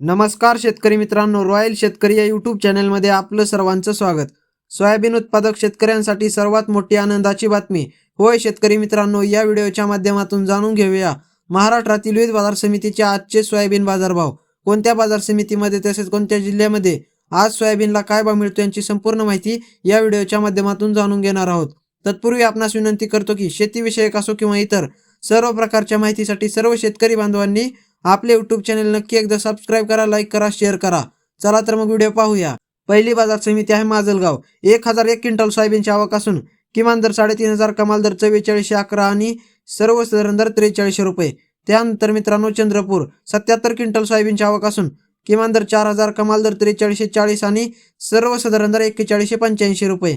नमस्कार शेतकरी मित्रांनो, रॉयल शेतकरी या यूट्यूब चॅनलमध्ये आपलं सर्वांचं स्वागत। सोयाबीन उत्पादक शेतकऱ्यांसाठी सर्वात मोठी आनंदाची बातमी। होय शेतकरी मित्रांनो, या व्हिडिओच्या माध्यमातून जाणून घेऊया महाराष्ट्रातील विविध बाजार समितीचे आजचे सोयाबीन बाजारभाव, कोणत्या बाजार समितीमध्ये तसेच कोणत्या जिल्ह्यामध्ये आज सोयाबीनला काय भाव मिळतो यांची संपूर्ण माहिती या व्हिडिओच्या माध्यमातून जाणून घेणार आहोत। तत्पूर्वी आपणास विनंती करतो की शेतीविषयक असो किंवा इतर सर्व प्रकारच्या माहितीसाठी सर्व शेतकरी बांधवांनी आपले यूट्यूब चॅनल नक्की एकदा सबस्क्राइब करा, लाईक करा, शेअर करा। चला तर मग व्हिडिओ पाहूया। पहिली बाजार समिती आहे माजलगाव। 1001 क्विंटल सोयाबीनची आवक असून किमान दर 3500, कमाल दर 4411 आणि सर्वसाधारण दर 4300 रुपये। त्यानंतर मित्रांनो चंद्रपूर 77 क्विंटल सोयाबीनची आवक असून किमान दर 4000, कमाल दर 4340 आणि सर्वसाधारण दर 4185 रुपये।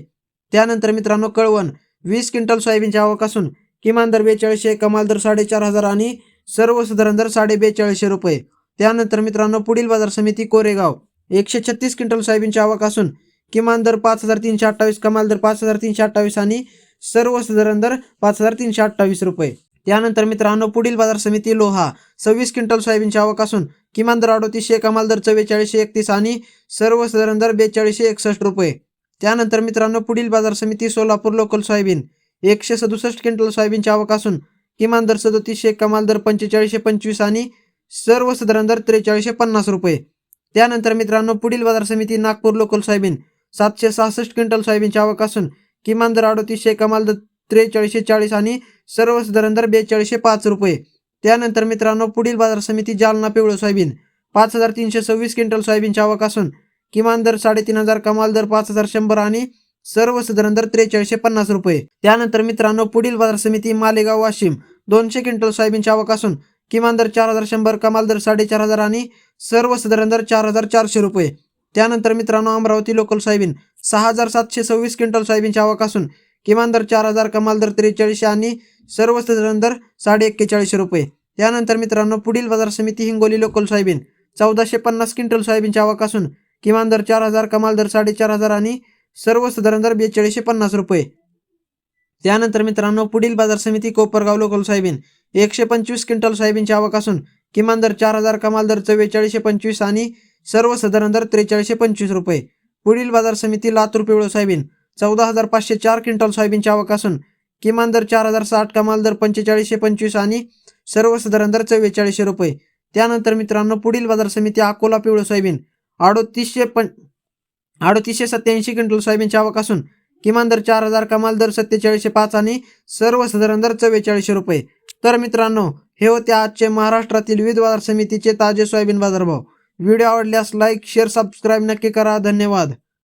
त्यानंतर मित्रांनो कळवण 20 क्विंटल सोयाबीनची आवक असून किमान दर 4200, कमाल दर 4500 आणि सर्वसाधारण दर 4250 रुपये। त्यानंतर मित्रांनो पुढील बाजार समिती कोरेगाव 136 क्विंटल सोयाबीनची आवक असून किमान दर 5328, कमाल दर 5328 आणि सर्वसाधारण दर 5328 रुपये। त्यानंतर मित्रांनो पुढील बाजार समिती लोहा 26 क्विंटल सोयाबीनची आवक असून किमान दर 3800, कमाल दर 4431 आणि सर्वसाधारण दर 4261 रुपये। त्यानंतर मित्रांनो पुढील बाजार समिती सोलापूर लोकल सोयाबीन 167 क्विंटल सोयाबीनची आवक असून किमान दर 3700, कमाल दर 4525 आणि सर्वसाधारण दर 4350 रुपये। त्यानंतर मित्रांनो पुढील बाजार समिती नागपूर लोकल सोयाबीन 766 क्विंटल सोयाबीनची आवक असून किमान दर 3800, कमाल दर 4340 आणि सर्वसाधारण दर 4205 रुपये। त्यानंतर मित्रांनो पुढील बाजार समिती जालना पिवळं सोयाबीन 5326 क्विंटल सोयाबीनची आवक असून किमान दर 3500, कमाल दर 5100 आणि सर्वसाधारण दर 4350 रुपये। त्यानंतर मित्रांनो पुढील बाजार समिती मालेगाव वाशिम 200 क्विंटल सोयाबीनची आवक असून किमान दर 4100, कमाल दर 4500 आणि सर्वसाधारण दर 4400 रुपये। त्यानंतर मित्रांनो अमरावती लोकल सोयाबीन 6726 क्विंटल सोयाबीनची आवक असून किमान दर 4000, कमाल दर 4300 आणि सर्वसाधारण दर 4150 रुपये। त्यानंतर मित्रांनो पुढील बाजार समिती हिंगोली लोकल सोयाबीन 1450 क्विंटल सोयाबीनची आवक असून किमान दर 4000, कमाल दर 4500 आणि सर्वसाधारण दर 4250 रुपये। त्यानंतर मित्रांनो पुढील बाजार समिती कोपरगाव लोकल सोयाबीन 125 क्विंटल सोयाबीनची आवक असून किमान दर 4000, कमाल दर 4425 आणि सर्वसाधारण दर 4325 रुपये। पुढील बाजार समिती लातूर पिवळं सोयाबीन 14504 क्विंटल सोयाबीनची आवक असून किमान दर 4060, कमाल दर 4525 आणि सर्वसाधारण दर 4400 रुपये। त्यानंतर मित्रांनो पुढील बाजार समिती अकोला पिवळं सोयाबीन 3887 क्विंटल सोयाबीनची आवक असून किमान दर 4000, कमाल दर 4705 आणि सर्वसाधारण दर 4400 रुपये। तर मित्रांनो हे होते आजचे महाराष्ट्रातील विविध बाजार समितीचे ताजे सोयाबीन बाजारभाव। व्हिडिओ आवडल्यास लाईक, शेअर, सबस्क्राईब नक्की करा। धन्यवाद।